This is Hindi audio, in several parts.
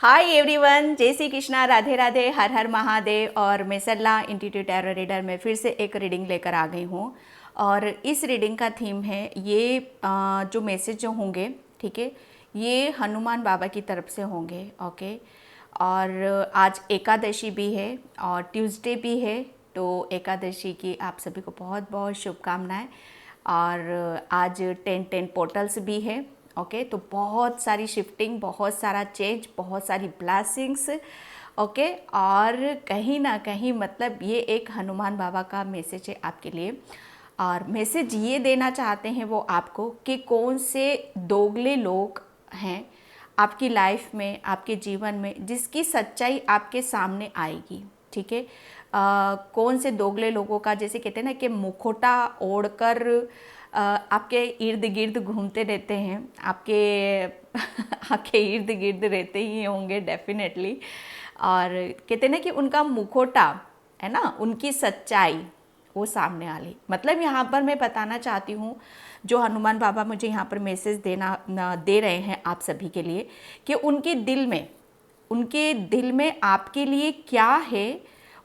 हाय एवरीवन, जय श्री कृष्णा, राधे राधे, हर हर महादेव। और मैं सरला इंट्यूटिव टैरो रीडर में फिर से एक रीडिंग लेकर आ गई हूँ। और इस रीडिंग का थीम है ये जो मैसेज जो होंगे, ठीक है, ये हनुमान बाबा की तरफ से होंगे। ओके। और आज एकादशी भी है और ट्यूसडे भी है, तो एकादशी की आप सभी को बहुत बहुत शुभकामनाएं। और आज 10-10 पोर्टल्स भी है। ओके, तो बहुत सारी शिफ्टिंग, बहुत सारा चेंज, बहुत सारी ब्लेसिंग्स। ओके, और कहीं ना कहीं मतलब ये एक हनुमान बाबा का मैसेज है आपके लिए। और मैसेज ये देना चाहते हैं वो आपको कि कौन से दोगले लोग हैं आपकी लाइफ में, आपके जीवन में, जिसकी सच्चाई आपके सामने आएगी। ठीक है, कौन से दोगले लोगों का, जैसे कहते हैं ना कि मुखौटा ओढ़कर आपके इर्द गिर्द घूमते रहते हैं, आपके इर्द गिर्द रहते ही होंगे डेफिनेटली। और कहते हैं ना कि उनका मुखौटा है ना, उनकी सच्चाई वो सामने वाली। मतलब यहाँ पर मैं बताना चाहती हूँ, जो हनुमान बाबा मुझे यहाँ पर मैसेज दे रहे हैं आप सभी के लिए, कि उनके दिल में आपके लिए क्या है,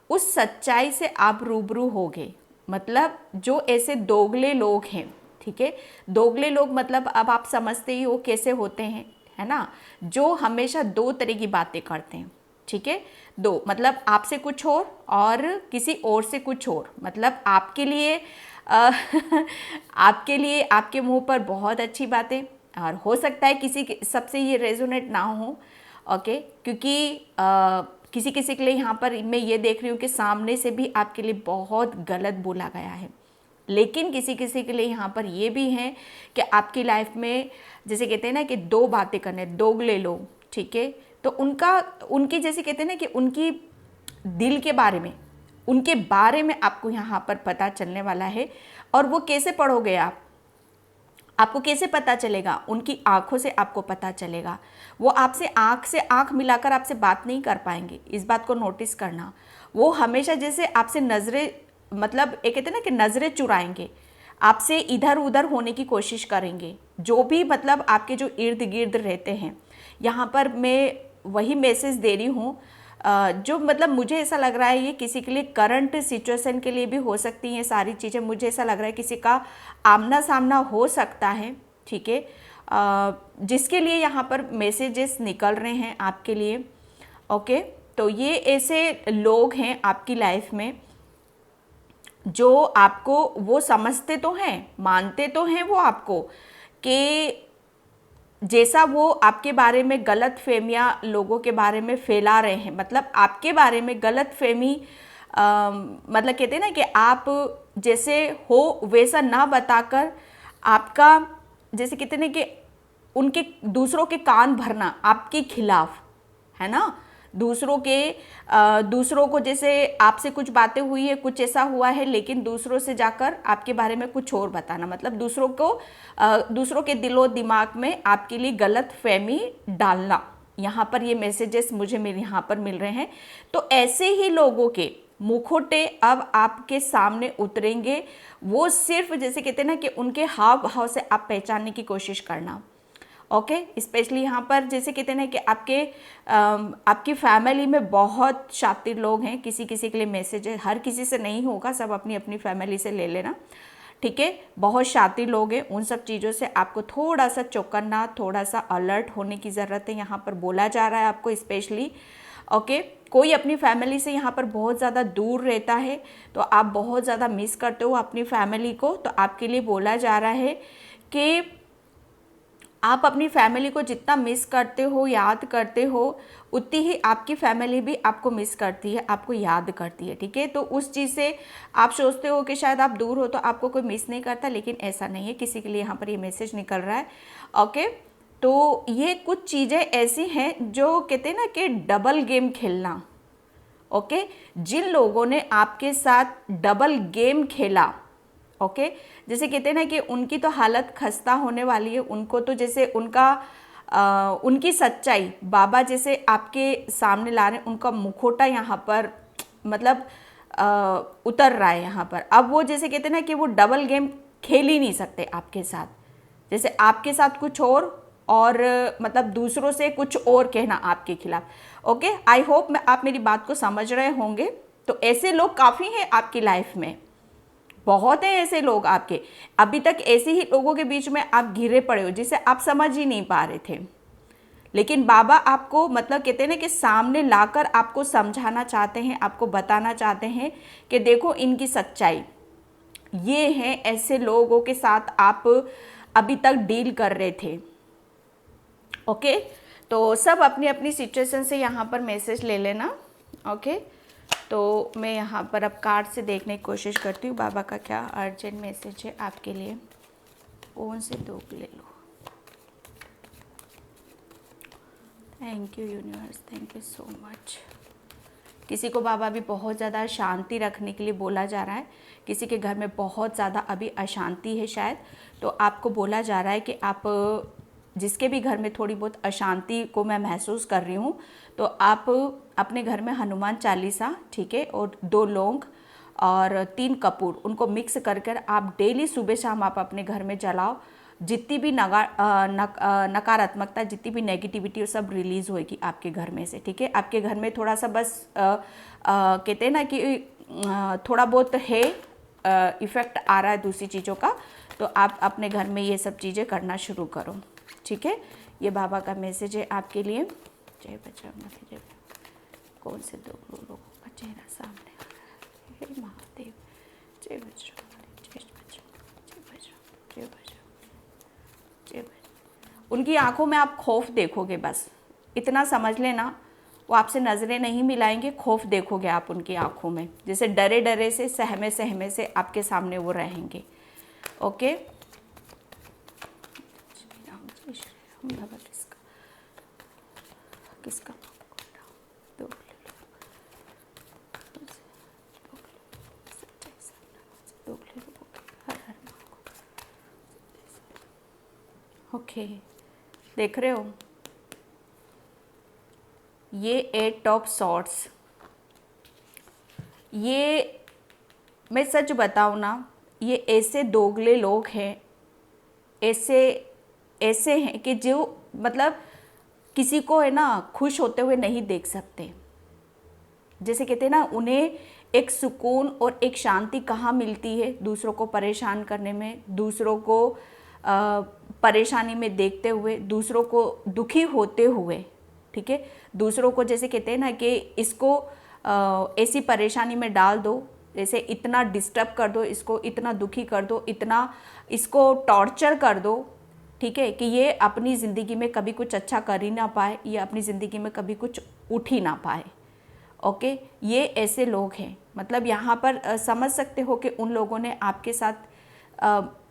उस सच्चाई से आप रूबरू होगे। मतलब जो ऐसे दोगले लोग हैं, ठीक है, दोगले लोग मतलब अब आप समझते ही हो कैसे होते हैं, है ना, जो हमेशा दो तरह की बातें करते हैं। ठीक है, दो मतलब आपसे कुछ और किसी और से कुछ और। मतलब आपके लिए आपके लिए आपके मुंह पर बहुत अच्छी बातें, और हो सकता है किसी सबसे ये रेजोनेट ना हो। ओके, क्योंकि किसी किसी के लिए यहाँ पर मैं ये देख रही हूँ कि सामने से भी आपके लिए बहुत गलत बोला गया है। लेकिन किसी किसी के लिए यहाँ पर ये भी है कि आपकी लाइफ में, जैसे कहते हैं ना कि दो बातें करने, दोगले लोग, ठीक है, तो उनकी जैसे कहते हैं ना कि उनकी दिल के बारे में, उनके बारे में आपको यहाँ पर पता चलने वाला है। और वो कैसे पढ़ोगे आपको कैसे पता चलेगा? उनकी आंखों से आपको पता चलेगा। वो आपसे आंख से आंख मिलाकर आपसे बात नहीं कर पाएंगे, इस बात को नोटिस करना। वो हमेशा जैसे आपसे नज़रें, मतलब एक कहते हैं ना कि नज़रें चुराएंगे, आपसे इधर उधर होने की कोशिश करेंगे। जो भी मतलब आपके जो इर्द गिर्द रहते हैं, यहाँ पर मैं वही मैसेज दे रही हूँ। जो मतलब मुझे ऐसा लग रहा है ये किसी के लिए करंट सिचुएशन के लिए भी हो सकती हैं सारी चीज़ें। मुझे ऐसा लग रहा है किसी का आमना सामना हो सकता है, ठीक है, जिसके लिए यहाँ पर मैसेजेस निकल रहे हैं आपके लिए। ओके, तो ये ऐसे लोग हैं आपकी लाइफ में जो आपको, वो समझते तो हैं, मानते तो हैं वो आपको, कि जैसा वो आपके बारे में गलत फहमियाँ लोगों के बारे में फैला रहे हैं, मतलब आपके बारे में गलत फहमी, मतलब कहते हैं ना कि आप जैसे हो वैसा ना बताकर आपका, जैसे कहते हैं ना कि उनके दूसरों के कान भरना आपके खिलाफ, है ना, दूसरों को जैसे आपसे कुछ बातें हुई है, कुछ ऐसा हुआ है, लेकिन दूसरों से जाकर आपके बारे में कुछ और बताना, मतलब दूसरों के दिलो दिमाग में आपके लिए गलत फहमी डालना। यहाँ पर ये मैसेजेस मुझे यहाँ पर मिल रहे हैं। तो ऐसे ही लोगों के मुखौटे अब आपके सामने उतरेंगे। वो सिर्फ जैसे कहते हैं ना कि उनके हाव भाव से आप पहचानने की कोशिश करना। ओके, स्पेशली यहाँ पर जैसे कहते हैं ना कि आपकी फैमिली में बहुत शातिर लोग हैं। किसी किसी के लिए मैसेज है, हर किसी से नहीं होगा, सब अपनी अपनी फैमिली से ले लेना, ठीक है। बहुत शातिर लोग हैं, उन सब चीज़ों से आपको थोड़ा सा चौकन्ना, थोड़ा सा अलर्ट होने की ज़रूरत है, यहाँ पर बोला जा रहा है आपको स्पेशली। ओके, कोई अपनी फैमिली से यहाँ पर बहुत ज़्यादा दूर रहता है, तो आप बहुत ज़्यादा मिस करते हो अपनी फैमिली को, तो आपके लिए बोला जा रहा है कि आप अपनी फैमिली को जितना मिस करते हो, याद करते हो, उतनी ही आपकी फैमिली भी आपको मिस करती है, आपको याद करती है, ठीक है। तो उस चीज़ से आप सोचते हो कि शायद आप दूर हो तो आपको कोई मिस नहीं करता, लेकिन ऐसा नहीं है। किसी के लिए यहाँ पर ये मैसेज निकल रहा है। ओके, तो ये कुछ चीज़ें ऐसी हैं जो कहते हैं ना कि डबल गेम खेलना। ओके, जिन लोगों ने आपके साथ डबल गेम खेला, ओके, जैसे कहते हैं ना कि उनकी तो हालत खस्ता होने वाली है। उनको तो जैसे उनकी सच्चाई बाबा जैसे आपके सामने ला रहे हैं, उनका मुखौटा यहाँ पर मतलब उतर रहा है यहाँ पर। अब वो जैसे कहते हैं ना कि वो डबल गेम खेल ही नहीं सकते आपके साथ। जैसे आपके साथ कुछ और और मतलब दूसरों से कुछ और कहना आपके खिलाफ। ओके, आई होप आप मेरी बात को समझ रहे होंगे। तो ऐसे लोग काफ़ी हैं आपकी लाइफ में, बहुत हैं ऐसे लोग आपके। अभी तक ऐसे ही लोगों के बीच में आप घिरे पड़े हो जिसे आप समझ ही नहीं पा रहे थे, लेकिन बाबा आपको मतलब कहते हैं ना कि सामने लाकर आपको समझाना चाहते हैं, आपको बताना चाहते हैं कि देखो इनकी सच्चाई ये है, ऐसे लोगों के साथ आप अभी तक डील कर रहे थे। ओके, तो सब अपनी अपनी सिचुएशन से यहाँ पर मैसेज ले लेना। ओके, तो मैं यहाँ पर अब कार्ड से देखने की कोशिश करती हूँ बाबा का क्या अर्जेंट मैसेज है आपके लिए। कौन से दो ले लो। Thank you universe, thank you so much. किसी को बाबा भी बहुत ज़्यादा शांति रखने के लिए बोला जा रहा है। किसी के घर में बहुत ज़्यादा अभी अशांति है शायद, तो आपको बोला जा रहा है कि आप जिसके भी घर में थोड़ी बहुत अशांति को मैं महसूस कर रही हूँ, तो आप अपने घर में हनुमान चालीसा, ठीक है, और 2 लौंग और 3 कपूर, उनको मिक्स कर कर आप डेली सुबह शाम आप अपने घर में जलाओ। जितनी भी नकारात्मकता, जितनी भी नेगेटिविटी, वो सब रिलीज़ होएगी आपके घर में से, ठीक है। आपके घर में थोड़ा सा बस कहते हैं ना कि थोड़ा बहुत है इफ़ेक्ट आ रहा है दूसरी चीज़ों का, तो आप अपने घर में ये सब चीज़ें करना शुरू करो, ठीक है। ये बाबा का मैसेज है आपके लिए। जय बजरंगबली, जय। कौन से 2 लोगों का चेहरा सामने आ रहा है? हे महादेव, जय बजरंगबली, जय बजरंगबली, जय बजरंगबली, जय बजरंगबली, जय बजरंगबली। उनकी आंखों में आप खौफ देखोगे, बस इतना समझ लेना। वो आपसे नज़रें नहीं मिलाएंगे, खौफ देखोगे आप उनकी आंखों में, जैसे डरे डरे से, सहमे सहमे से आपके सामने वो रहेंगे। ओके, बाबा किसका ओके, देख रहे हो ये 8 ऑफ सॉर्ड्स। ये मैं सच बताऊँ ना, ये ऐसे दोगले लोग हैं, ऐसे हैं कि जो मतलब किसी को है ना खुश होते हुए नहीं देख सकते। जैसे कहते हैं ना, उन्हें एक सुकून और एक शांति कहाँ मिलती है? दूसरों को परेशान करने में, दूसरों को परेशानी में देखते हुए, दूसरों को दुखी होते हुए, ठीक है। दूसरों को जैसे कहते हैं ना कि इसको ऐसी परेशानी में डाल दो, जैसे इतना डिस्टर्ब कर दो इसको, इतना दुखी कर दो, इतना इसको टॉर्चर कर दो, ठीक है, कि ये अपनी ज़िंदगी में कभी कुछ अच्छा कर ही ना पाए, ये अपनी ज़िंदगी में कभी कुछ उठ ही ना पाए। ओके, ये ऐसे लोग हैं। मतलब यहाँ पर समझ सकते हो कि उन लोगों ने आपके साथ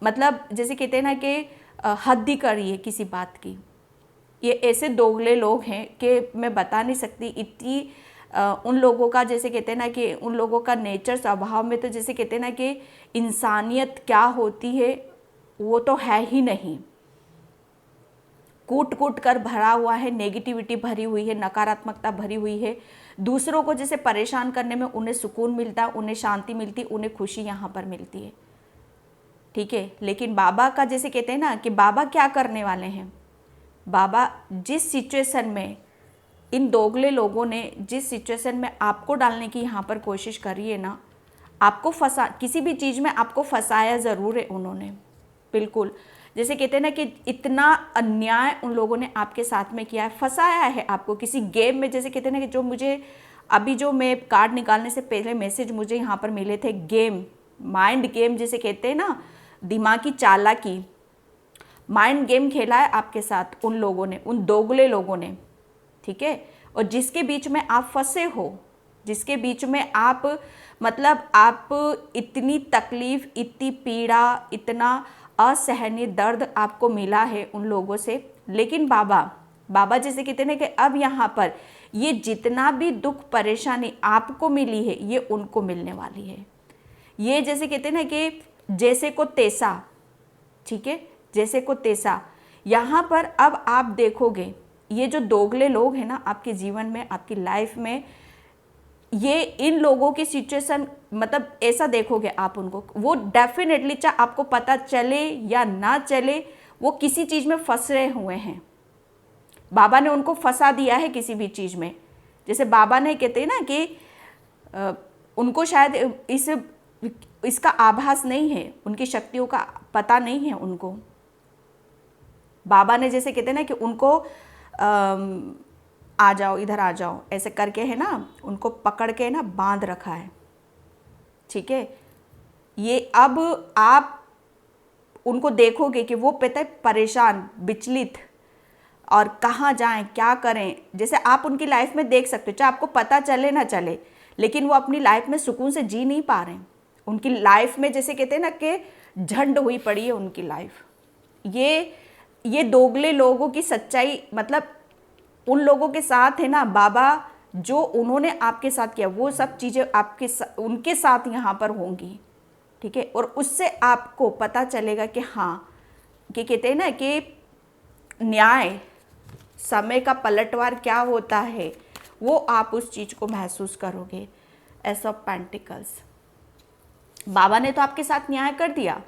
मतलब जैसे कहते हैं ना कि हद ही करी है किसी बात की। ये ऐसे दोगले लोग हैं कि मैं बता नहीं सकती इतनी उन लोगों का, जैसे कहते हैं ना कि उन लोगों का नेचर, स्वभाव में तो जैसे कहते हैं ना कि इंसानियत क्या होती है वो तो है ही नहीं। कूट कूट कर भरा हुआ है, नेगेटिविटी भरी हुई है, नकारात्मकता भरी हुई है। दूसरों को जैसे परेशान करने में उन्हें सुकून मिलता, उन्हें शांति मिलती, उन्हें खुशी यहाँ पर मिलती है, ठीक है। लेकिन बाबा का जैसे कहते हैं ना कि बाबा क्या करने वाले हैं, बाबा जिस सिचुएशन में इन दोगले लोगों ने जिस सिचुएशन में आपको डालने की यहाँ पर कोशिश करी है ना, आपको फंसा, किसी भी चीज़ में आपको फंसाया ज़रूर है उन्होंने, बिल्कुल। जैसे कहते हैं ना कि इतना अन्याय उन लोगों ने आपके साथ में किया है, फंसाया है आपको किसी गेम में। जैसे कहते हैं ना कि जो मुझे अभी जो मैं कार्ड निकालने से पहले मैसेज मुझे यहाँ पर मिले थे, गेम, माइंड गेम जैसे कहते हैं ना, दिमागी चालाकी, माइंड गेम खेला है आपके साथ उन लोगों ने, उन दोगले लोगों ने, ठीक है। और जिसके बीच में आप फंसे हो, जिसके बीच में आप मतलब आप इतनी तकलीफ, इतनी पीड़ा, इतना असहनीय दर्द आपको मिला है उन लोगों से। लेकिन बाबा जैसे कहते हैं ना कि अब यहाँ पर ये जितना भी दुख परेशानी आपको मिली है ये उनको मिलने वाली है। ये जैसे कहते हैं ना कि जैसे को तैसा, ठीक है, जैसे को तैसा। यहाँ पर अब आप देखोगे ये जो दोगले लोग हैं ना आपके जीवन में, आपकी लाइफ में, ये इन लोगों की सिचुएशन मतलब ऐसा देखोगे आप उनको, वो डेफिनेटली चाहे आपको पता चले या ना चले, वो किसी चीज़ में फंस रहे हुए हैं, बाबा ने उनको फंसा दिया है किसी भी चीज़ में। जैसे बाबा ने कहते हैं ना कि उनको शायद इसका आभास नहीं है, उनकी शक्तियों का पता नहीं है उनको। बाबा ने जैसे कहते हैं ना कि उनको आ जाओ, इधर आ जाओ, ऐसे करके है ना, उनको पकड़ के ना बांध रखा है। ठीक है, ये अब आप उनको देखोगे कि वो पता है परेशान, विचलित, और कहाँ जाएं, क्या करें। जैसे आप उनकी लाइफ में देख सकते हो, चाहे आपको पता चले ना चले, लेकिन वो अपनी लाइफ में सुकून से जी नहीं पा रहे हैं। उनकी लाइफ में जैसे कहते हैं ना कि झंड हुई पड़ी है उनकी लाइफ। ये दोगले लोगों की सच्चाई, मतलब उन लोगों के साथ है ना बाबा, जो उन्होंने आपके साथ किया वो सब चीज़ें उनके साथ यहाँ पर होंगी। ठीक है, और उससे आपको पता चलेगा कि हाँ, कि कहते हैं ना कि न्याय, समय का पलटवार क्या होता है, वो आप उस चीज़ को महसूस करोगे। एस ऑफ पेंटिकल्स, बाबा ने तो आपके साथ न्याय कर दिया।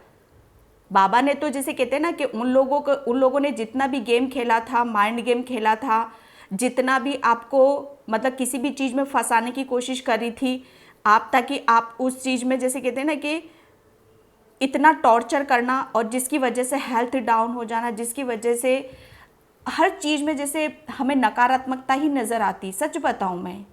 बाबा ने तो जैसे कहते हैं ना कि उन लोगों ने जितना भी गेम खेला था, माइंड गेम खेला था, जितना भी आपको मतलब किसी भी चीज़ में फंसाने की कोशिश करी थी आप, ताकि आप उस चीज़ में जैसे कहते हैं ना कि इतना टॉर्चर करना, और जिसकी वजह से हेल्थ डाउन हो जाना, जिसकी वजह से हर चीज़ में जैसे हमें नकारात्मकता ही नज़र आती। सच बताऊं, मैं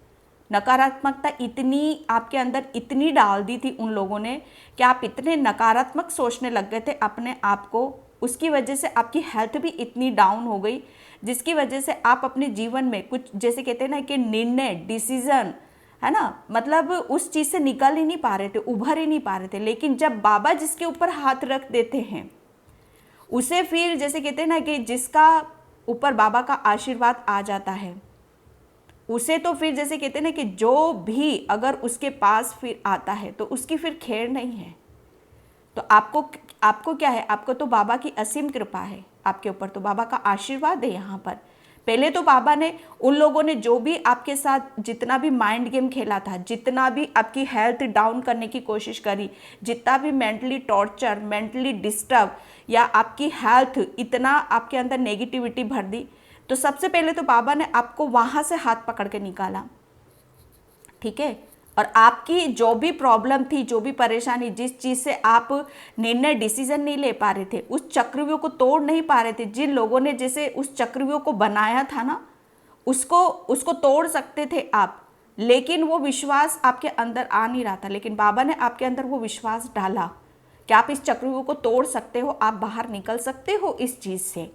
नकारात्मकता इतनी आपके अंदर इतनी डाल दी थी उन लोगों ने कि आप इतने नकारात्मक सोचने लग गए थे अपने आप को। उसकी वजह से आपकी हेल्थ भी इतनी डाउन हो गई, जिसकी वजह से आप अपने जीवन में कुछ जैसे कहते हैं ना कि निर्णय, डिसीजन, है ना, मतलब उस चीज़ से निकल ही नहीं पा रहे थे, उभर ही नहीं पा रहे थे। लेकिन जब बाबा जिसके ऊपर हाथ रख देते हैं, उसे फिर जैसे कहते हैं ना कि जिसका ऊपर बाबा का आशीर्वाद आ जाता है, उसे तो फिर जैसे कहते हैं ना कि जो भी अगर उसके पास फिर आता है तो उसकी फिर खैर नहीं है। तो आपको क्या है, आपको तो बाबा की असीम कृपा है आपके ऊपर, तो बाबा का आशीर्वाद है यहाँ पर। पहले तो बाबा ने उन लोगों ने जो भी आपके साथ जितना भी माइंड गेम खेला था, जितना भी आपकी हेल्थ डाउन करने की कोशिश करी, जितना भी मेंटली टॉर्चर, मेंटली डिस्टर्ब, या आपकी हेल्थ इतना आपके अंदर नेगेटिविटी भर दी, तो सबसे पहले तो बाबा ने आपको वहाँ से हाथ पकड़ के निकाला। ठीक है, और आपकी जो भी प्रॉब्लम थी, जो भी परेशानी, जिस चीज़ से आप निर्णय, डिसीजन नहीं ले पा रहे थे, उस चक्रव्यूह को तोड़ नहीं पा रहे थे, जिन लोगों ने जैसे उस चक्रव्यूह को बनाया था ना, उसको तोड़ सकते थे आप, लेकिन वो विश्वास आपके अंदर आ नहीं रहा था। लेकिन बाबा ने आपके अंदर वो विश्वास डाला कि आप इस चक्रव्यूह को तोड़ सकते हो, आप बाहर निकल सकते हो इस चीज़ से।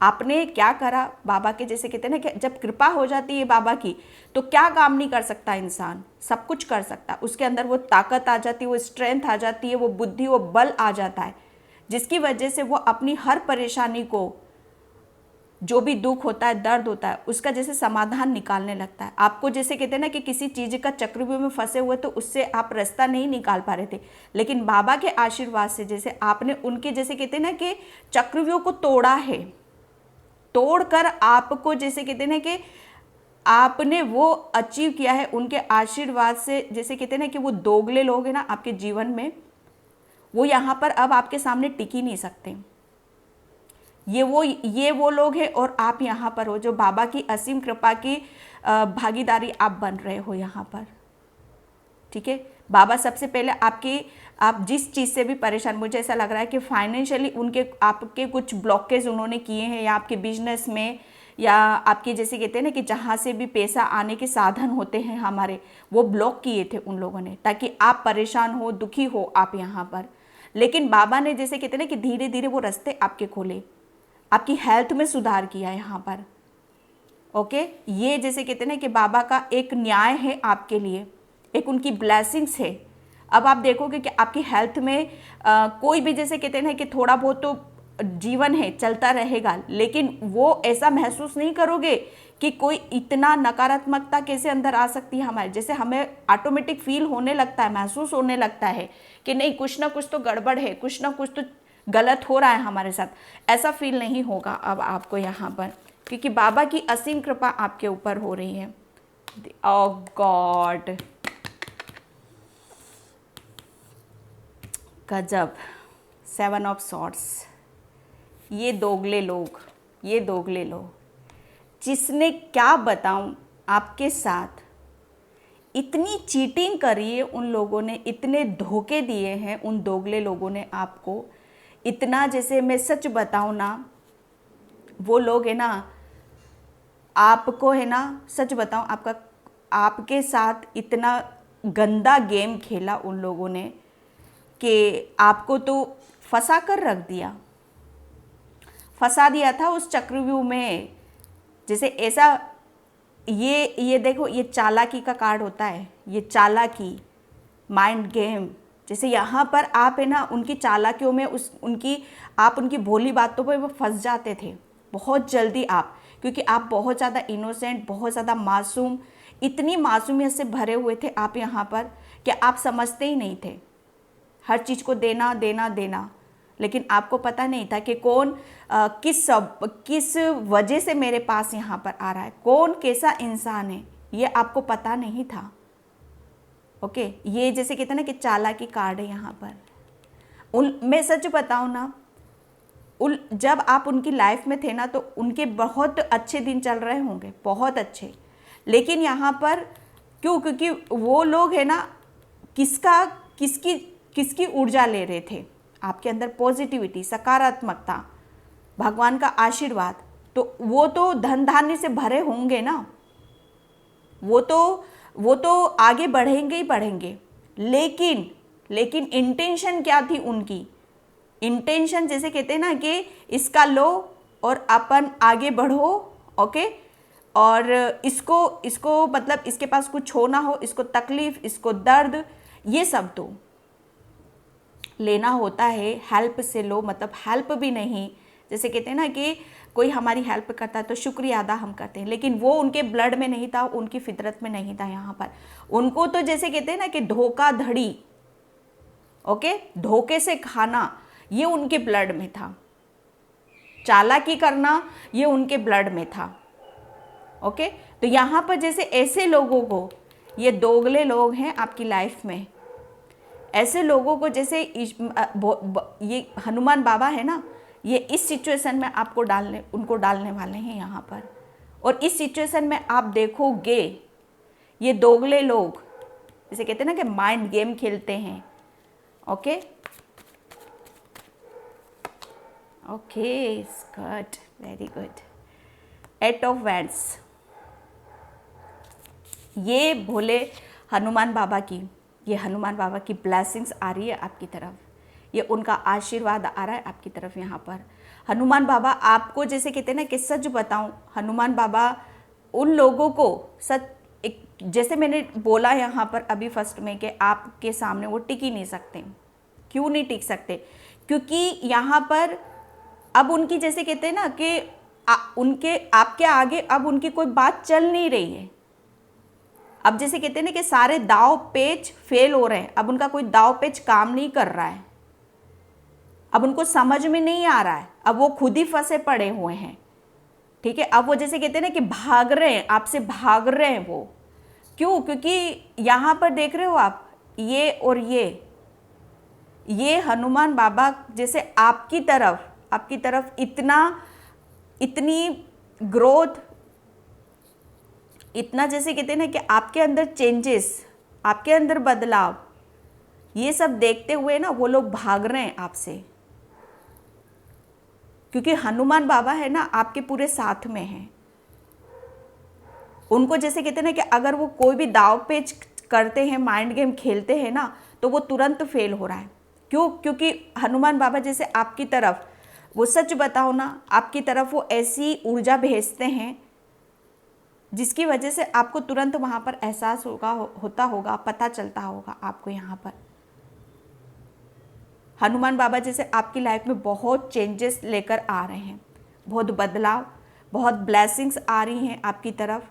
आपने क्या करा, बाबा के जैसे कहते हैं ना कि जब कृपा हो जाती है बाबा की, तो क्या काम नहीं कर सकता इंसान, सब कुछ कर सकता है। उसके अंदर वो ताकत आ जाती है, वो स्ट्रेंथ आ जाती है, वो बुद्धि, वो बल आ जाता है, जिसकी वजह से वो अपनी हर परेशानी को, जो भी दुख होता है, दर्द होता है, उसका जैसे समाधान निकालने लगता है। आपको जैसे कहते हैं ना कि किसी चीज़ का चक्रव्यूह में फंसे हुए तो उससे आप रास्ता नहीं निकाल पा रहे थे, लेकिन बाबा के आशीर्वाद से जैसे आपने उनके जैसे कहते हैं ना कि चक्रव्यूह को तोड़ा है, तोड़कर आपको जैसे कहते हैं ना कि आपने वो अचीव किया है उनके आशीर्वाद से। जैसे कहते हैं ना कि वो दोगले लोग हैं ना आपके जीवन में, वो यहाँ पर अब आपके सामने टिक ही नहीं सकते। ये वो लोग हैं और आप यहाँ पर हो, जो बाबा की असीम कृपा की भागीदारी आप बन रहे हो यहाँ पर। ठीक है, बाबा सबसे पहले आप जिस चीज़ से भी परेशान, मुझे ऐसा लग रहा है कि फाइनेंशियली आपके कुछ ब्लॉकेज उन्होंने किए हैं, या आपके बिजनेस में, या आपके जैसे कहते हैं ना कि जहाँ से भी पैसा आने के साधन होते हैं हमारे, वो ब्लॉक किए थे उन लोगों ने, ताकि आप परेशान हो, दुखी हो आप यहाँ पर। लेकिन बाबा ने जैसे कहते हैं ना कि धीरे धीरे वो रास्ते आपके खोले, आपकी हेल्थ में सुधार किया यहाँ पर। ओके, ये जैसे कहते हैं ना कि बाबा का एक न्याय है आपके लिए, एक उनकी ब्लेसिंग्स है। अब आप देखोगे कि आपकी हेल्थ में कोई भी जैसे कहते हैं ना कि थोड़ा बहुत तो जीवन है, चलता रहेगा, लेकिन वो ऐसा महसूस नहीं करोगे कि कोई इतना नकारात्मकता कैसे अंदर आ सकती है हमारे। जैसे हमें ऑटोमेटिक फील होने लगता है, महसूस होने लगता है कि नहीं, कुछ ना कुछ तो गड़बड़ है, कुछ ना कुछ तो गलत हो रहा है हमारे साथ। ऐसा फील नहीं होगा अब आपको यहाँ पर, क्योंकि बाबा की असीम कृपा आपके ऊपर हो रही है। ओह गॉड, गजब। 7 ऑफ सॉर्ड्स, ये दोगले लोग, ये दोगले लोग, जिसने क्या बताऊं आपके साथ, इतनी चीटिंग करी है उन लोगों ने, इतने धोखे दिए हैं उन दोगले लोगों ने आपको, इतना, जैसे मैं सच बताऊं ना, वो लोग है ना, आपको है ना, सच बताऊं, आपके साथ इतना गंदा गेम खेला उन लोगों ने कि आपको तो फंसा कर रख दिया, फंसा दिया था उस चक्रव्यूह में। जैसे ऐसा, ये देखो, ये चालाकी का कार्ड होता है, ये चालाकी, माइंड गेम। जैसे यहाँ पर आप है ना उनकी चालाकियों में, आप उनकी भोली बातों पर वो फंस जाते थे बहुत जल्दी आप, क्योंकि आप बहुत ज़्यादा इनोसेंट, बहुत ज़्यादा मासूम, इतनी मासूमियत से भरे हुए थे आप यहाँ पर कि आप समझते ही नहीं थे, हर चीज़ को देना देना देना। लेकिन आपको पता नहीं था कि कौन किस वजह से मेरे पास यहाँ पर आ रहा है, कौन कैसा इंसान है, ये आपको पता नहीं था। ओके, ये जैसे कहते हैं ना कि चालाकी कार्ड है यहाँ पर। मैं सच बताऊँ ना, जब आप उनकी लाइफ में थे ना, तो उनके बहुत अच्छे दिन चल रहे होंगे, बहुत अच्छे। लेकिन यहाँ पर क्यों? क्योंकि वो लोग है ना, किसकी ऊर्जा ले रहे थे, आपके अंदर पॉजिटिविटी, सकारात्मकता, भगवान का आशीर्वाद, तो वो तो धन धान्य से भरे होंगे ना, वो तो आगे बढ़ेंगे ही बढ़ेंगे। लेकिन इंटेंशन क्या थी उनकी? इंटेंशन जैसे कहते हैं ना कि इसका लो और अपन आगे बढ़ो, ओके, और इसको मतलब इसके पास कुछ हो ना हो, इसको तकलीफ, इसको दर्द, ये सब तो लेना होता है, हेल्प से लो, मतलब हेल्प भी नहीं, जैसे कहते हैं ना कि कोई हमारी हेल्प करता है तो शुक्रिया अदा हम करते हैं, लेकिन वो उनके ब्लड में नहीं था, उनकी फितरत में नहीं था। यहाँ पर उनको तो जैसे कहते हैं ना कि धोखाधड़ी, ओके, धोखे से खाना, ये उनके ब्लड में था, चालाकी करना ये उनके ब्लड में था। ओके, तो यहाँ पर जैसे ऐसे लोगों को, ये दोगले लोग हैं आपकी लाइफ में, ऐसे लोगों को जैसे ये हनुमान बाबा है ना, ये इस सिचुएशन में उनको डालने वाले हैं यहाँ पर। और इस सिचुएशन में आप देखोगे ये दोगले लोग, जैसे कहते हैं ना कि माइंड गेम खेलते हैं। Okay okay, good, very good. 8 of wands, ये भोले हनुमान बाबा की ब्लेसिंग्स आ रही है आपकी तरफ, ये उनका आशीर्वाद आ रहा है आपकी तरफ। यहाँ पर हनुमान बाबा आपको, जैसे कहते हैं ना कि सच बताऊं, हनुमान बाबा उन लोगों को जैसे मैंने बोला यहाँ पर अभी फर्स्ट में कि आपके सामने वो टिक ही नहीं सकते। क्यों नहीं टिक सकते? क्योंकि यहाँ पर अब उनकी, जैसे कहते हैं ना कि आपके आगे अब उनकी कोई बात चल नहीं रही है। अब जैसे कहते हैं ना कि सारे दाव पेच फेल हो रहे हैं, अब उनका कोई दाव पेच काम नहीं कर रहा है, अब उनको समझ में नहीं आ रहा है, अब वो खुद ही फंसे पड़े हुए हैं। ठीक है, अब वो जैसे कहते हैं ना कि भाग रहे हैं, आपसे भाग रहे हैं वो। क्यों? क्योंकि यहाँ पर देख रहे हो आप, ये और ये हनुमान बाबा जैसे आपकी तरफ इतनी ग्रोथ, इतना जैसे कहते हैं ना कि आपके अंदर चेंजेस, आपके अंदर बदलाव, ये सब देखते हुए ना वो लोग भाग रहे हैं आपसे। क्योंकि हनुमान बाबा है ना आपके पूरे साथ में हैं। उनको जैसे कहते हैं ना कि अगर वो कोई भी दाव पेच करते हैं, माइंड गेम खेलते हैं ना, तो वो तुरंत फेल हो रहा है। क्यों? क्योंकि हनुमान बाबा जैसे आपकी तरफ, वो सच बताओ ना, आपकी तरफ वो ऐसी ऊर्जा भेजते हैं जिसकी वजह से आपको तुरंत वहाँ पर एहसास होता होगा, पता चलता होगा आपको। यहाँ पर हनुमान बाबा जैसे आपकी लाइफ में बहुत चेंजेस लेकर आ रहे हैं, बहुत बदलाव, बहुत ब्लेसिंग्स आ रही हैं आपकी तरफ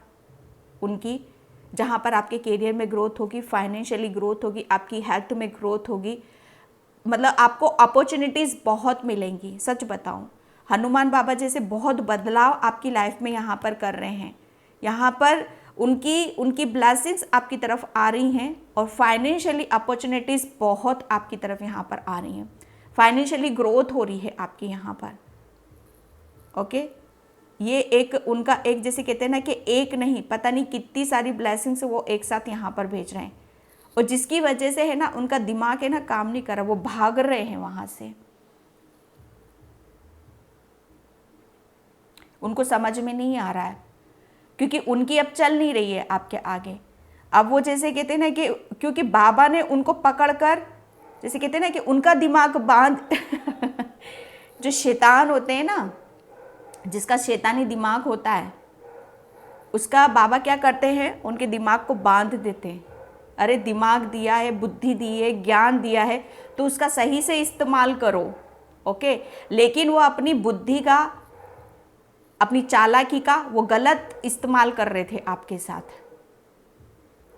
उनकी, जहाँ पर आपके करियर में ग्रोथ होगी, फाइनेंशियली ग्रोथ होगी, आपकी हेल्थ में ग्रोथ होगी, मतलब आपको अपॉर्चुनिटीज़ बहुत मिलेंगी। सच बताऊं, हनुमान बाबा जैसे बहुत बदलाव आपकी लाइफ में यहाँ पर कर रहे हैं। यहाँ पर उनकी ब्लेसिंग्स आपकी तरफ आ रही हैं और फाइनेंशियली अपॉर्चुनिटीज़ बहुत आपकी तरफ यहाँ पर आ रही हैं। फाइनेंशियली ग्रोथ हो रही है आपकी यहाँ पर। ओके, ये एक उनका एक जैसे कहते हैं ना कि एक नहीं पता नहीं कितनी सारी ब्लेसिंग्स वो एक साथ यहाँ पर भेज रहे हैं, और जिसकी वजह से है ना उनका दिमाग है ना काम नहीं कर रहा, वो भाग रहे हैं वहाँ से। उनको समझ में नहीं आ रहा है क्योंकि उनकी अब चल नहीं रही है आपके आगे। अब वो जैसे कहते हैं ना कि क्योंकि बाबा ने उनको पकड़कर जैसे कहते हैं ना कि उनका दिमाग बांध जो शैतान होते हैं ना, जिसका शैतानी दिमाग होता है, उसका बाबा क्या करते हैं, उनके दिमाग को बांध देते हैं। अरे दिमाग दिया है, बुद्धि दी है, ज्ञान दिया है, तो उसका सही से इस्तेमाल करो। ओके, लेकिन वो अपनी बुद्धि का, अपनी चालाकी का वो गलत इस्तेमाल कर रहे थे आपके साथ।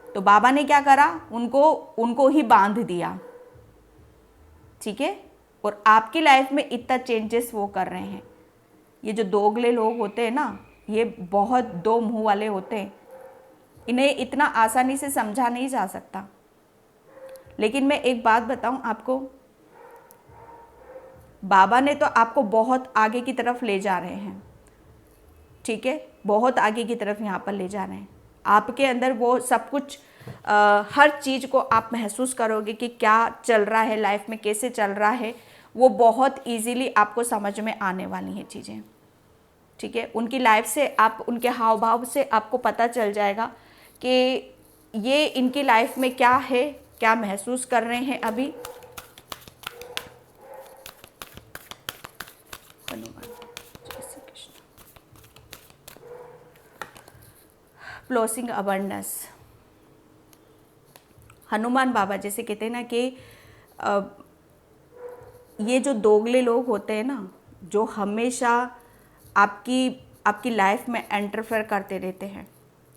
तो बाबा ने क्या करा, उनको ही बांध दिया। ठीक है, और आपकी लाइफ में इतना चेंजेस वो कर रहे हैं। ये जो दोगले लोग होते हैं ना, ये बहुत दो मुंह वाले होते हैं, इन्हें इतना आसानी से समझा नहीं जा सकता। लेकिन मैं एक बात बताऊं आपको, बाबा ने तो आपको बहुत आगे की तरफ ले जा रहे हैं। ठीक है, बहुत आगे की तरफ यहाँ पर ले जा रहे हैं। आपके अंदर वो सब कुछ हर चीज़ को आप महसूस करोगे कि क्या चल रहा है लाइफ में, कैसे चल रहा है, वो बहुत इजीली आपको समझ में आने वाली हैं चीज़ें। ठीक है, उनकी लाइफ से आप, उनके हाव भाव से आपको पता चल जाएगा कि ये इनकी लाइफ में क्या है, क्या महसूस कर रहे हैं अभी। Blessing abundance. हनुमान बाबा जैसे कहते हैं ना कि ये जो दोगले लोग होते हैं ना, जो हमेशा आपकी लाइफ में इंटरफेयर करते रहते हैं।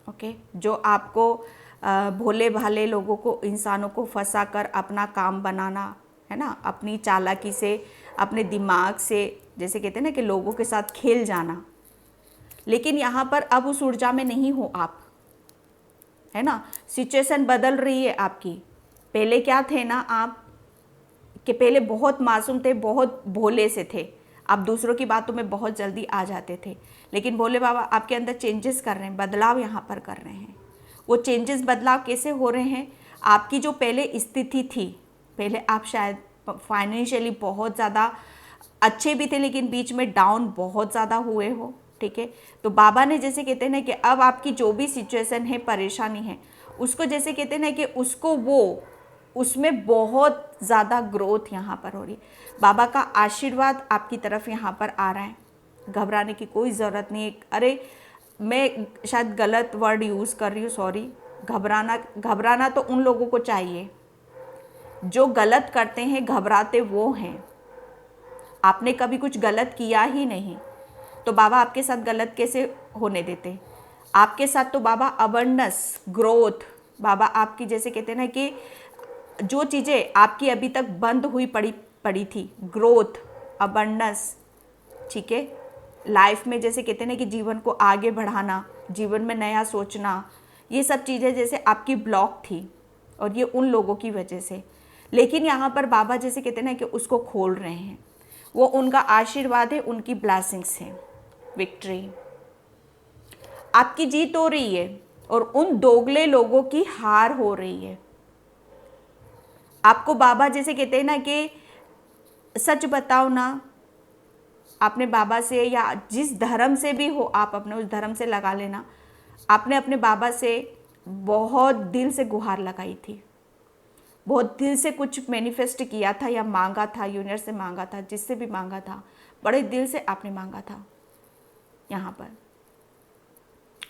ओके, जो आपको भोले भाले लोगों को, इंसानों को फंसा कर अपना काम बनाना है ना, अपनी चालाकी से, अपने दिमाग से, जैसे कहते हैं ना कि लोगों के साथ खेल जाना। लेकिन यहाँ पर अब उस ऊर्जा में नहीं हो आप, है ना। सिचुएशन बदल रही है आपकी। पहले क्या थे ना आप, कि पहले बहुत मासूम थे, बहुत भोले से थे, आप दूसरों की बातों में बहुत जल्दी आ जाते थे। लेकिन भोले बाबा आपके अंदर चेंजेस कर रहे हैं, बदलाव यहाँ पर कर रहे हैं। वो चेंजेस, बदलाव कैसे हो रहे हैं, आपकी जो पहले स्थिति थी, पहले आप शायद फाइनेंशियली बहुत ज़्यादा अच्छे भी थे, लेकिन बीच में डाउन बहुत ज़्यादा हुए हो। ठीक है, तो बाबा ने जैसे कहते हैं ना कि अब आपकी जो भी सिचुएशन है, परेशानी है, उसको जैसे कहते हैं ना कि उसको वो, उसमें बहुत ज़्यादा ग्रोथ यहाँ पर हो रही है। बाबा का आशीर्वाद आपकी तरफ यहाँ पर आ रहा है। घबराने की कोई ज़रूरत नहीं है। अरे मैं शायद गलत वर्ड यूज़ कर रही हूँ, सॉरी। घबराना तो उन लोगों को चाहिए जो गलत करते हैं, घबराते वो हैं। आपने कभी कुछ गलत किया ही नहीं, तो बाबा आपके साथ गलत कैसे होने देते। आपके साथ तो बाबा अबंडेंस, ग्रोथ, बाबा आपकी जैसे कहते हैं ना कि जो चीज़ें आपकी अभी तक बंद हुई पड़ी थी, ग्रोथ, अबंडेंस। ठीक है, लाइफ में जैसे कहते हैं ना कि जीवन को आगे बढ़ाना, जीवन में नया सोचना, ये सब चीज़ें जैसे आपकी ब्लॉक थी, और ये उन लोगों की वजह से। लेकिन यहाँ पर बाबा जैसे कहते हैं ना कि उसको खोल रहे हैं। वो उनका आशीर्वाद है, उनकी ब्लेसिंग्स है, विक्ट्री। आपकी जीत हो रही है और उन दोगले लोगों की हार हो रही है। आपको बाबा जैसे कहते हैं ना कि सच बताओ ना, आपने बाबा से या जिस धर्म से भी हो, आप अपने उस धर्म से लगा लेना, आपने अपने बाबा से बहुत दिल से गुहार लगाई थी, बहुत दिल से कुछ मैनिफेस्ट किया था या मांगा था, यूनिवर्स से मांगा था, जिससे भी मांगा था, बड़े दिल से आपने मांगा था। यहाँ पर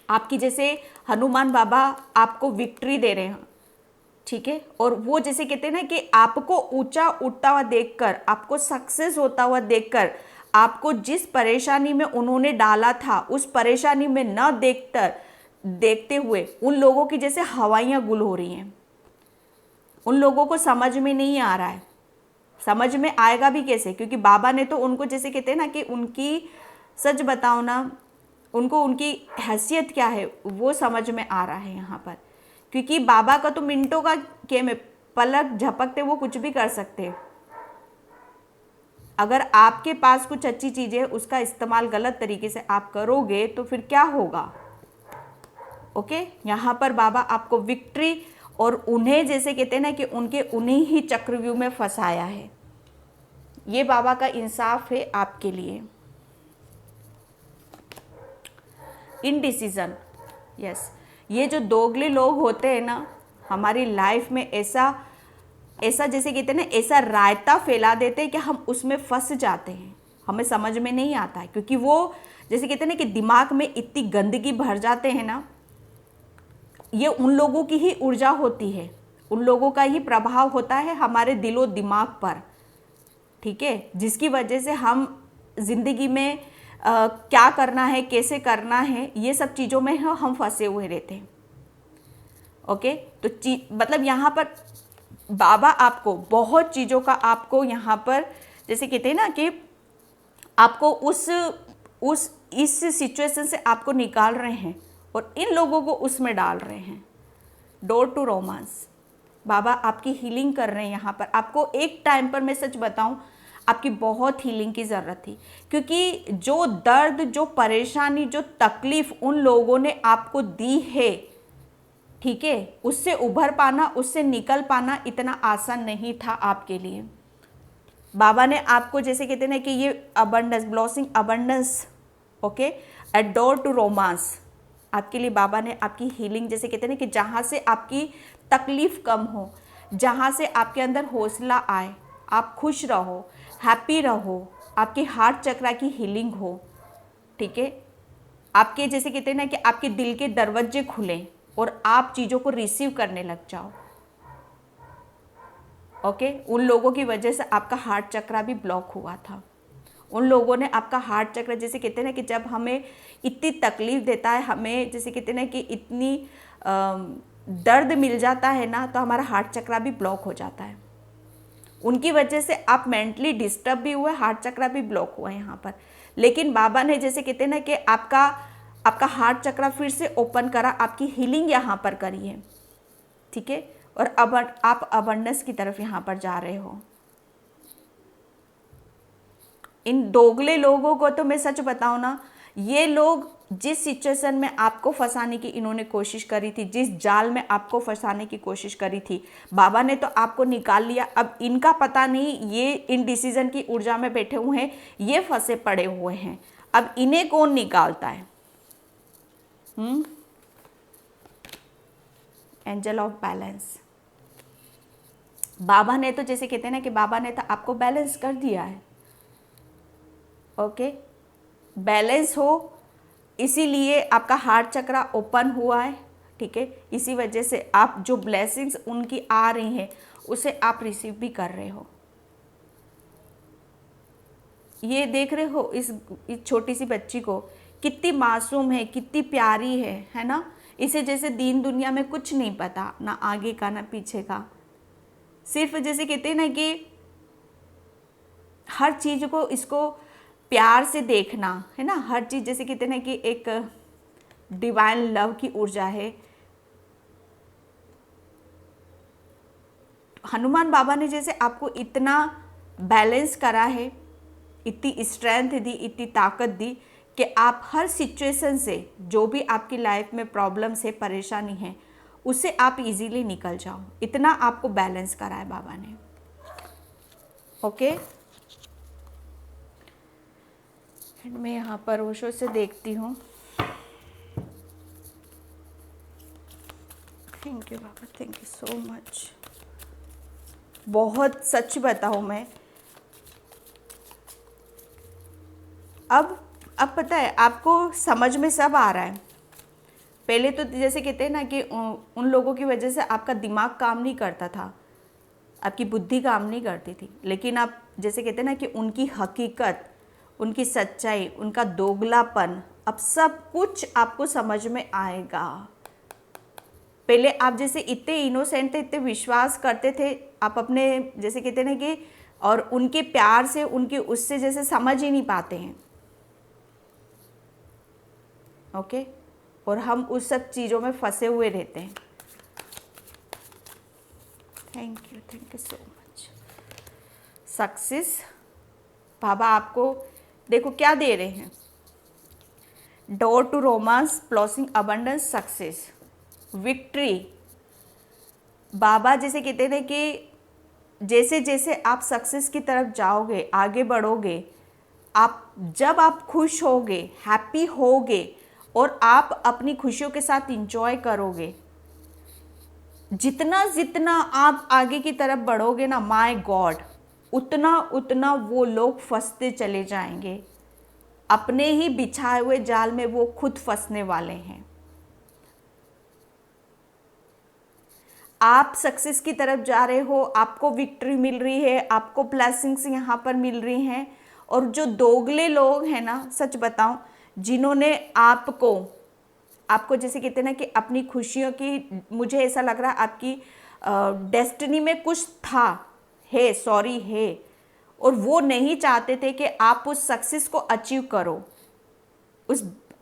आपकी जैसे हनुमान बाबा आपको विक्ट्री दे रहे हैं। ठीक है, और वो जैसे कहते हैं ना कि आपको ऊंचा उठता हुआ देखकर, आपको सक्सेस होता हुआ देखकर, आपको जिस परेशानी में उन्होंने डाला था, उस परेशानी में न देखते हुए उन लोगों की जैसे हवाइयाँ गुल हो रही हैं। उन लोगों को समझ में नहीं आ रहा है, समझ में आएगा भी कैसे, क्योंकि बाबा ने तो उनको जैसे कहते हैं ना कि उनकी, सच बताओ ना, उनको उनकी हैसियत क्या है वो समझ में आ रहा है यहाँ पर। क्योंकि बाबा का तो मिनटों का गेम है, पलक झपकते वो कुछ भी कर सकते हैं। अगर आपके पास कुछ अच्छी चीज़ें हैं, उसका इस्तेमाल गलत तरीके से आप करोगे तो फिर क्या होगा। ओके, यहाँ पर बाबा आपको विक्ट्री और उन्हें जैसे कहते हैं ना कि उन्हीं ही चक्रव्यूह में फंसाया है। ये बाबा का इंसाफ है आपके लिए। इनडिसीजन, यस, ये जो दोगले लोग होते हैं ना हमारी लाइफ में, ऐसा जैसे कहते हैं ना, ऐसा रायता फैला देते हैं कि हम उसमें फंस जाते हैं, हमें समझ में नहीं आता है, क्योंकि वो जैसे कहते हैं ना कि दिमाग में इतनी गंदगी भर जाते हैं ना। ये उन लोगों की ही ऊर्जा होती है, उन लोगों का ही प्रभाव होता है हमारे दिलो दिमाग पर, ठीक है, जिसकी वजह से हम जिंदगी में क्या करना है, कैसे करना है, ये सब चीज़ों में हम फंसे हुए रहते हैं। ओके, तो मतलब यहाँ पर बाबा आपको बहुत चीज़ों का, आपको यहाँ पर जैसे कहते हैं ना कि आपको इस सिचुएशन से आपको निकाल रहे हैं और इन लोगों को उसमें डाल रहे हैं। डोर टू रोमांस, बाबा आपकी हीलिंग कर रहे हैं यहाँ पर। आपको एक टाइम पर मैं सच बताऊँ, आपकी बहुत हीलिंग की ज़रूरत थी, क्योंकि जो दर्द, जो परेशानी, जो तकलीफ़ उन लोगों ने आपको दी है, ठीक है, उससे उभर पाना, उससे निकल पाना इतना आसान नहीं था आपके लिए। बाबा ने आपको जैसे कहते हैं ना कि ये abundance, blessing abundance, okay, a door to romance, आपके लिए बाबा ने आपकी हीलिंग, जैसे कहते हैं ना कि जहाँ से आपकी तकलीफ़ कम हो, जहाँ से आपके अंदर हौसला आए, आप खुश रहो, हैप्पी रहो, आपके हार्ट चक्रा की हीलिंग हो, ठीक है, आपके जैसे कहते हैं ना कि आपके दिल के दरवाजे खुलें और आप चीज़ों को रिसीव करने लग जाओ। ओके, उन लोगों की वजह से आपका हार्ट चक्रा भी ब्लॉक हुआ था। उन लोगों ने आपका हार्ट चक्र, जैसे कहते हैं ना कि जब हमें इतनी तकलीफ़ देता है, हमें जैसे कहते हैं ना कि इतनी दर्द मिल जाता है ना, तो हमारा हार्ट चक्रा भी ब्लॉक हो जाता है। उनकी वजह से आप मेंटली डिस्टर्ब भी हुए, हार्ट चक्रा भी ब्लॉक हुआ है यहाँ पर। लेकिन बाबा ने जैसे कहते हैं ना कि आपका हार्ट चक्रा फिर से ओपन करा, आपकी हीलिंग यहाँ पर करी है, ठीक है, और अब आप अबंडेंस की तरफ यहाँ पर जा रहे हो। इन दोगले लोगों को तो मैं सच बताऊँ ना, ये लोग जिस सिचुएशन में आपको फंसाने की इन्होंने कोशिश करी थी, जिस जाल में आपको फंसाने की कोशिश करी थी, बाबा ने तो आपको निकाल लिया। अब इनका पता नहीं, ये इन डिसीजन की ऊर्जा में बैठे हुए हैं, ये फंसे पड़े हुए हैं। अब इन्हें कौन निकालता है? एंजल ऑफ बैलेंस, बाबा ने तो जैसे कहते हैं ना कि बाबा ने तो आपको बैलेंस कर दिया है। ओके, बैलेंस हो, इसीलिए आपका हार्ट चक्रा ओपन हुआ है, ठीक है, इसी वजह से आप जो ब्लेसिंग्स उनकी आ रही हैं उसे आप रिसीव भी कर रहे हो। ये देख रहे हो इस छोटी सी बच्ची को, कितनी मासूम है, कितनी प्यारी है ना। इसे जैसे दीन दुनिया में कुछ नहीं पता, ना आगे का ना पीछे का, सिर्फ जैसे कहते हैं ना कि हर चीज़ को इसको प्यार से देखना है ना, हर चीज़ जैसे कहते हैं ना कि एक डिवाइन लव की ऊर्जा है। हनुमान बाबा ने जैसे आपको इतना बैलेंस करा है, इतनी स्ट्रेंथ दी, इतनी ताकत दी कि आप हर सिचुएशन से, जो भी आपकी लाइफ में प्रॉब्लम्स है, परेशानी है, उससे आप इजीली निकल जाओ। इतना आपको बैलेंस करा है बाबा ने। ओके, मैं यहाँ पर ओशो से देखती हूँ। Thank you Baba, thank you so much. बहुत सच बताऊँ मैं, अब पता है आपको समझ में सब आ रहा है। पहले तो जैसे कहते हैं ना कि उन लोगों की वजह से आपका दिमाग काम नहीं करता था, आपकी बुद्धि काम नहीं करती थी, लेकिन आप जैसे कहते हैं ना कि उनकी हकीकत, उनकी सच्चाई, उनका दोगलापन, अब सब कुछ आपको समझ में आएगा। पहले आप जैसे इतने इनोसेंट थे, इतने विश्वास करते थे आप अपने, जैसे कहते हैं ना कि, और उनके प्यार से, उनके उससे जैसे समझ ही नहीं पाते हैं। ओके, और हम उस सब चीज़ों में फंसे हुए रहते हैं। Thank you so much. Success, बाबा आपको देखो क्या दे रहे हैं, door to romance, blessing, abundance, success, victory. बाबा जैसे कहते हैं कि जैसे जैसे आप सक्सेस की तरफ जाओगे, आगे बढ़ोगे, जब आप खुश होगे, हैप्पी होगे और आप अपनी खुशियों के साथ इंजॉय करोगे, जितना जितना आप आगे की तरफ बढ़ोगे ना, माय गॉड, उतना उतना वो लोग फंसते चले जाएंगे। अपने ही बिछाए हुए जाल में वो खुद फंसने वाले हैं। आप सक्सेस की तरफ जा रहे हो, आपको विक्ट्री मिल रही है, आपको ब्लेसिंग्स यहाँ पर मिल रही हैं। और जो दोगले लोग हैं ना, सच बताऊं, जिन्होंने आपको जैसे कहते हैं ना कि अपनी खुशियों की, मुझे ऐसा लग रहा है आपकी डेस्टिनी में कुछ था, है, और वो नहीं चाहते थे कि आप उस सक्सेस को अचीव करो,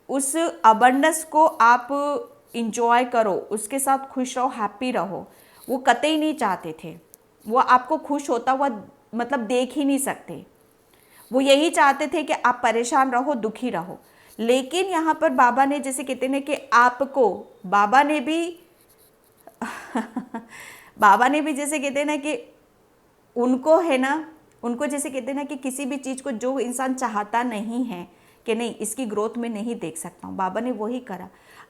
उस अबंडेंस को आप इंजॉय करो, उसके साथ खुश रहो, हैप्पी रहो। वो कतई नहीं चाहते थे। वो आपको खुश होता हुआ मतलब देख ही नहीं सकते। वो यही चाहते थे कि आप परेशान रहो, दुखी रहो। लेकिन यहाँ पर बाबा ने जैसे कहते हैं कि आपको, बाबा ने भी बाबा ने भी जैसे कहते हैं ना कि उनको है ना, उनको जैसे कहते हैं ना कि किसी भी चीज़ को जो इंसान चाहता नहीं है कि नहीं इसकी ग्रोथ में नहीं देख सकता हूँ, बाबा ने वही करा।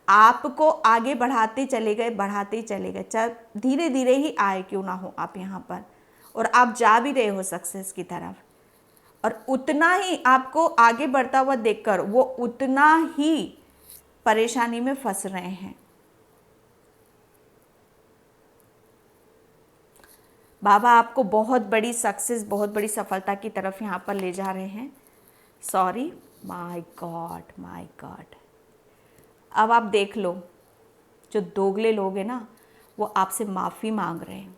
आपको आगे बढ़ाते चले गए, बढ़ाते ही चले गए, चाहे धीरे धीरे ही आए क्यों ना हो आप यहाँ पर, और आप जा भी रहे हो सक्सेस की तरफ। और उतना ही आपको आगे बढ़ता हुआ देखकर वो उतना ही परेशानी में फंस रहे हैं। बाबा आपको बहुत बड़ी सक्सेस, बहुत बड़ी सफलता की तरफ यहाँ पर ले जा रहे हैं। Sorry, my God, my God. अब आप देख लो, जो दोगले लोग हैं ना, वो आपसे माफ़ी मांग रहे हैं,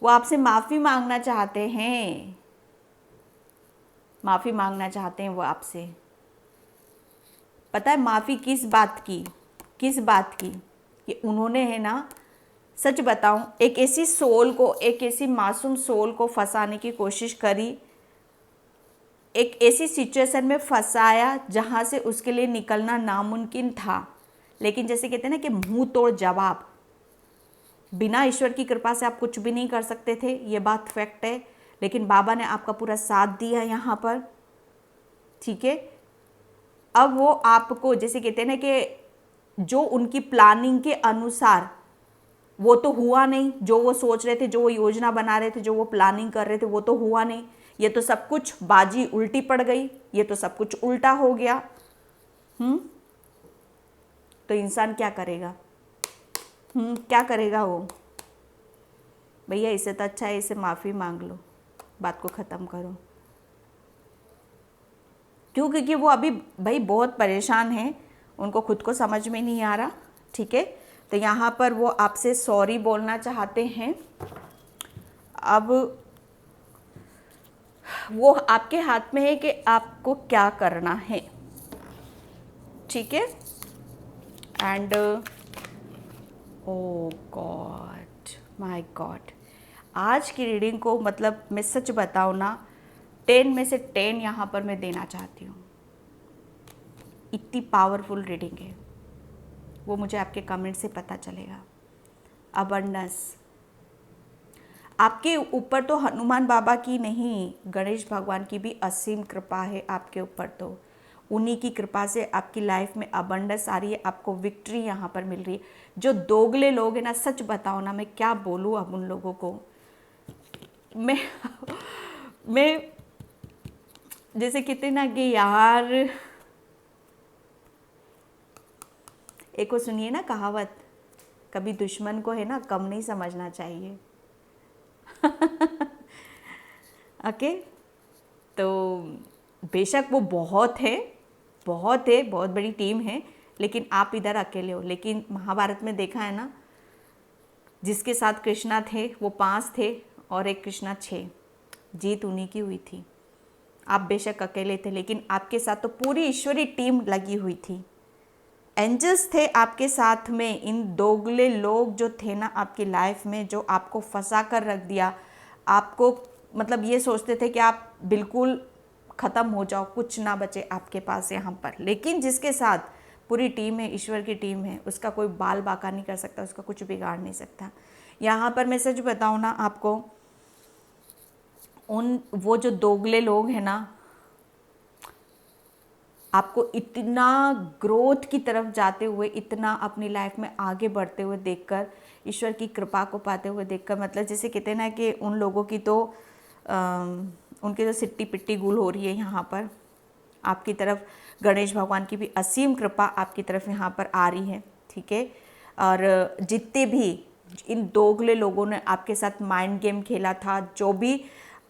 वो आपसे माफ़ी मांगना चाहते हैं, माफ़ी मांगना चाहते हैं वो आपसे। पता है माफ़ी किस बात की, किस बात की? कि उन्होंने है ना, सच बताऊं, एक ऐसी सोल को, एक ऐसी मासूम सोल को फंसाने की कोशिश करी, एक ऐसी सिचुएशन में फंसाया जहां से उसके लिए निकलना नामुमकिन था। लेकिन जैसे कहते हैं ना कि मुंह तोड़ जवाब, बिना ईश्वर की कृपा से आप कुछ भी नहीं कर सकते थे, ये बात फैक्ट है। लेकिन बाबा ने आपका पूरा साथ दिया यहाँ पर, ठीक है। अब वो आपको जैसे कहते हैं ना कि जो उनकी प्लानिंग के अनुसार, वो तो हुआ नहीं, जो वो सोच रहे थे, जो वो योजना बना रहे थे, जो वो प्लानिंग कर रहे थे, वो तो हुआ नहीं। ये तो सब कुछ बाजी उल्टी पड़ गई, ये तो सब कुछ उल्टा हो गया। तो इंसान क्या करेगा? क्या करेगा वो? भैया इससे तो अच्छा है इसे माफ़ी मांग लो, बात को ख़त्म करो। क्यों? क्योंकि वो अभी भाई बहुत परेशान हैं, उनको खुद को समझ में नहीं आ रहा, ठीक है। तो यहाँ पर वो आपसे सॉरी बोलना चाहते हैं। अब वो आपके हाथ में है कि आपको क्या करना है, ठीक है। And oh god, my god, आज की रीडिंग को मतलब मैं सच बताऊँ ना, 10 में से 10 यहाँ पर मैं देना चाहती हूँ। इतनी पावरफुल रीडिंग है, वो मुझे आपके कमेंट से पता चलेगा। अबंडेंस आपके ऊपर तो हनुमान बाबा की नहीं, गणेश भगवान की भी असीम कृपा है आपके ऊपर। तो उन्हीं की कृपा से आपकी लाइफ में अबंडेंस आ रही है, आपको विक्ट्री यहाँ पर मिल रही है। जो दोगले लोग हैं ना, सच बताओ ना, मैं क्या बोलूँ अब उन लोगों को। मैं जैसे कहते ना कि यार, एक को सुनिए ना कहावत, कभी दुश्मन को है ना कम नहीं समझना चाहिए। ओके, तो बेशक वो बहुत है, बहुत बड़ी टीम है, लेकिन आप इधर अकेले हो। लेकिन महाभारत में देखा है ना, जिसके साथ कृष्णा थे वो 5 थे और एक कृष्णा 6, जीत उन्हीं की हुई थी। आप बेशक अकेले थे, लेकिन आपके साथ तो पूरी ईश्वरी टीम लगी हुई थी। एंजल्स थे आपके साथ में। इन दोगले लोग जो थे ना आपकी लाइफ में, जो आपको फंसा कर रख दिया, आपको मतलब ये सोचते थे कि आप बिल्कुल ख़त्म हो जाओ, कुछ ना बचे आपके पास यहाँ पर। लेकिन जिसके साथ पूरी टीम है, ईश्वर की टीम है, उसका कोई बाल बाका नहीं कर सकता, उसका कुछ बिगाड़ नहीं सकता। यहाँ पर मैं सच बताऊँ ना आपको, वो जो दोगले लोग हैं ना, आपको इतना ग्रोथ की तरफ जाते हुए, इतना अपनी लाइफ में आगे बढ़ते हुए देखकर, ईश्वर की कृपा को पाते हुए देखकर, मतलब जैसे कहते हैं ना कि उन लोगों की तो उनकी तो सिट्टी पिट्टी गुल हो रही है यहाँ पर। आपकी तरफ गणेश भगवान की भी असीम कृपा आपकी तरफ यहाँ पर आ रही है, ठीक है। और जितने भी इन दोगले लोगों ने आपके साथ माइंड गेम खेला था, जो भी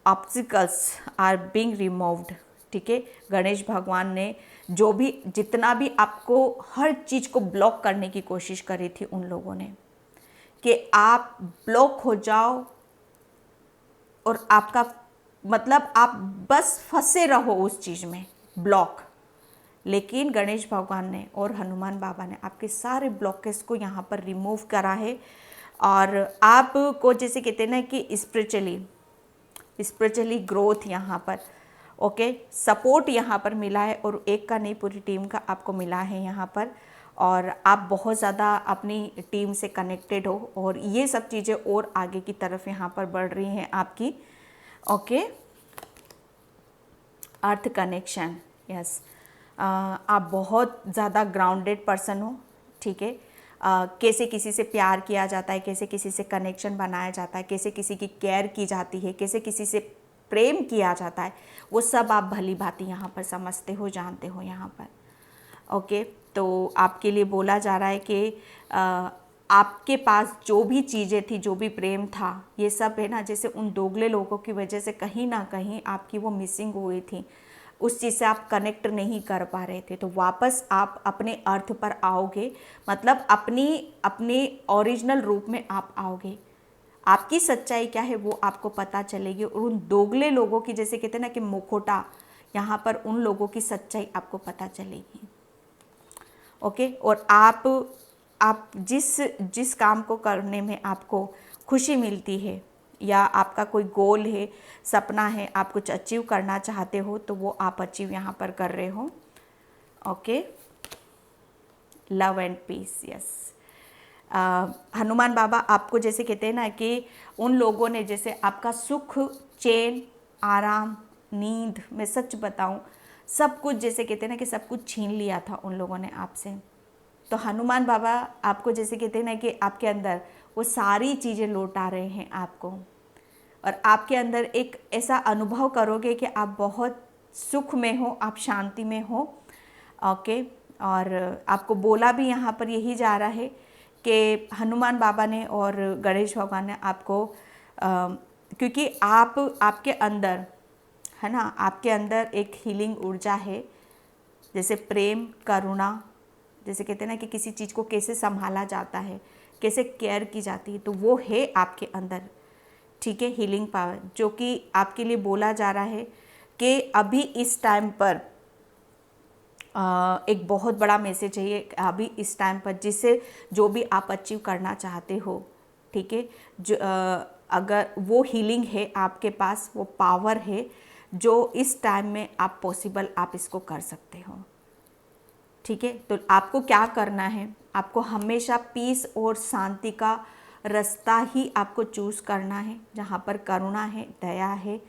ऑब्स्टिकल्स आर बीइंग रिमूव्ड, ठीक है। गणेश भगवान ने जो भी जितना भी आपको हर चीज़ को ब्लॉक करने की कोशिश करी थी उन लोगों ने, कि आप ब्लॉक हो जाओ और आपका मतलब आप बस फंसे रहो उस चीज़ में, ब्लॉक। लेकिन गणेश भगवान ने और हनुमान बाबा ने आपके सारे ब्लॉकेज को यहाँ पर रिमूव करा है। और आपको जैसे कहते हैं ना कि स्पिरिचुअली ग्रोथ यहाँ पर, ओके, सपोर्ट यहाँ पर मिला है, और एक का नहीं पूरी टीम का आपको मिला है यहाँ पर। और आप बहुत ज़्यादा अपनी टीम से कनेक्टेड हो, और ये सब चीज़ें और आगे की तरफ यहाँ पर बढ़ रही हैं आपकी, ओके। अर्थ कनेक्शन, यस, आप बहुत ज़्यादा ग्राउंडेड पर्सन हो, ठीक है। कैसे किसी से प्यार किया जाता है, कैसे किसी से कनेक्शन बनाया जाता है, कैसे किसी की केयर की जाती है, कैसे किसी से प्रेम किया जाता है, वो सब आप भली भांति यहाँ पर समझते हो, जानते हो यहाँ पर, ओके। तो आपके लिए बोला जा रहा है कि आपके पास जो भी चीज़ें थी, जो भी प्रेम था, ये सब है ना, जैसे उन दोगले लोगों की वजह से कहीं ना कहीं आपकी वो मिसिंग हुई थी, उस चीज़ से आप कनेक्ट नहीं कर पा रहे थे। तो वापस आप अपने अर्थ पर आओगे, मतलब अपने ओरिजिनल रूप में आप आओगे। आपकी सच्चाई क्या है वो आपको पता चलेगी, और उन दोगले लोगों की, जैसे कहते हैं ना कि मुखौटा, यहाँ पर उन लोगों की सच्चाई आपको पता चलेगी, ओके। और आप जिस काम को करने में आपको खुशी मिलती है, या आपका कोई गोल है, सपना है, आप कुछ अचीव करना चाहते हो, तो वो आप अचीव यहाँ पर कर रहे हो, okay. Love and peace, yes. Hanuman बाबा आपको जैसे कहते हैं ना कि उन लोगों ने जैसे आपका सुख, चैन, आराम, नींद, मैं सच बताऊं, सब कुछ जैसे कहते हैं ना कि सब कुछ छीन लिया था उन लोगों ने आपसे। तो हनुमान बाबा आपको जैसे कहते हैं ना कि आपके अंदर वो सारी चीज़ें लौटा रहे हैं आपको, और आपके अंदर एक ऐसा अनुभव करोगे कि आप बहुत सुख में हो, आप शांति में हो, ओके। और आपको बोला भी यहाँ पर यही जा रहा है कि हनुमान बाबा ने और गणेश भगवान ने आपको क्योंकि आपके अंदर है ना, आपके अंदर एक हीलिंग ऊर्जा है, जैसे प्रेम, करुणा, जैसे कहते हैं ना कि किसी चीज़ को कैसे संभाला जाता है, कैसे केयर की जाती है, तो वो है आपके अंदर, ठीक है, हीलिंग पावर। जो कि आपके लिए बोला जा रहा है कि अभी इस टाइम पर एक बहुत बड़ा मैसेज है ये, अभी इस टाइम पर जिससे जो भी आप अचीव करना चाहते हो, ठीक है, जो अगर वो हीलिंग है आपके पास, वो पावर है जो इस टाइम में आप पॉसिबल आप इसको कर सकते हो, ठीक है। तो आपको क्या करना है, आपको हमेशा पीस और शांति का रास्ता ही आपको चूज़ करना है, जहाँ पर करुणा है, दया है,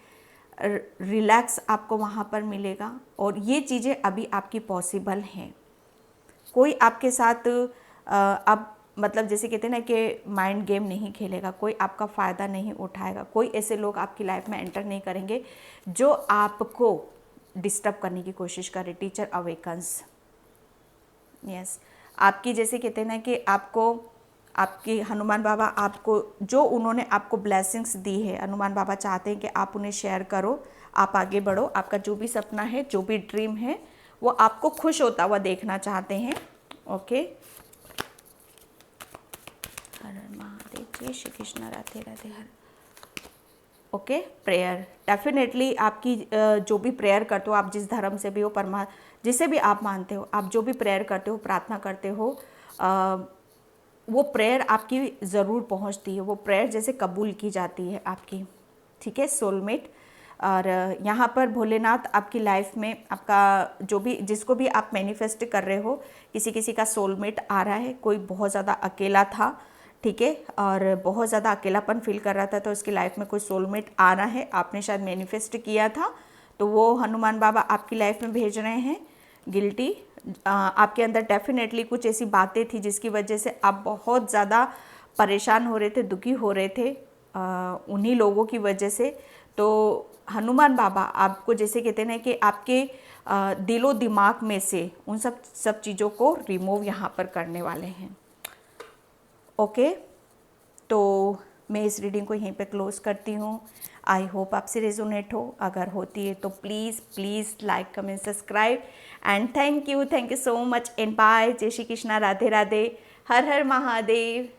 रिलैक्स आपको वहाँ पर मिलेगा। और ये चीज़ें अभी आपकी पॉसिबल हैं। कोई आपके साथ अब मतलब जैसे कहते हैं ना कि माइंड गेम नहीं खेलेगा, कोई आपका फ़ायदा नहीं उठाएगा, कोई ऐसे लोग आपकी लाइफ में एंटर नहीं करेंगे जो आपको डिस्टर्ब करने की कोशिश करे। Teacher awakens, yes. आपकी जैसे कहते हैं ना कि आपको आपकी हनुमान बाबा आपको जो उन्होंने आपको ब्लेसिंग्स दी है, हनुमान बाबा चाहते हैं कि आप उन्हें शेयर करो, आप आगे बढ़ो, आपका जो भी सपना है, जो भी ड्रीम है, वो आपको खुश होता हुआ देखना चाहते हैं, ओके। हर हर महादेव, जय श्री कृष्ण, राधे राधे, हर, ओके। प्रेयर डेफिनेटली आपकी जो भी प्रेयर करते हो, आप जिस धर्म से भी हो, जिसे भी आप मानते हो, आप जो भी प्रेयर करते हो, प्रार्थना करते हो, वो प्रेयर आपकी ज़रूर पहुंचती है, वो प्रेयर जैसे कबूल की जाती है आपकी, ठीक है, सोलमेट। और यहाँ पर भोलेनाथ आपकी लाइफ में आपका जो भी, जिसको भी आप मैनिफेस्ट कर रहे हो, किसी किसी का सोलमेट आ रहा है। कोई बहुत ज़्यादा अकेला था, ठीक है, और बहुत ज़्यादा अकेलापन फील कर रहा था, तो उसकी लाइफ में कोई सोलमेट आ रहा है, आपने शायद मैनिफेस्ट किया था, तो वो हनुमान बाबा आपकी लाइफ में भेज रहे हैं। गिल्टी, आपके अंदर डेफिनेटली कुछ ऐसी बातें थी जिसकी वजह से आप बहुत ज़्यादा परेशान हो रहे थे, दुखी हो रहे थे उन्हीं लोगों की वजह से। तो हनुमान बाबा आपको जैसे कहते हैं ना कि आपके दिलो दिमाग में से उन सब चीज़ों को रिमूव यहाँ पर करने वाले हैं। ओके, तो मैं इस रीडिंग को यहीं पे क्लोज करती हूँ। आई होप आपसे रेजोनेट हो, अगर होती है तो please please like comment subscribe and thank you so much and bye. जय श्री कृष्णा, राधे राधे, हर हर महादेव।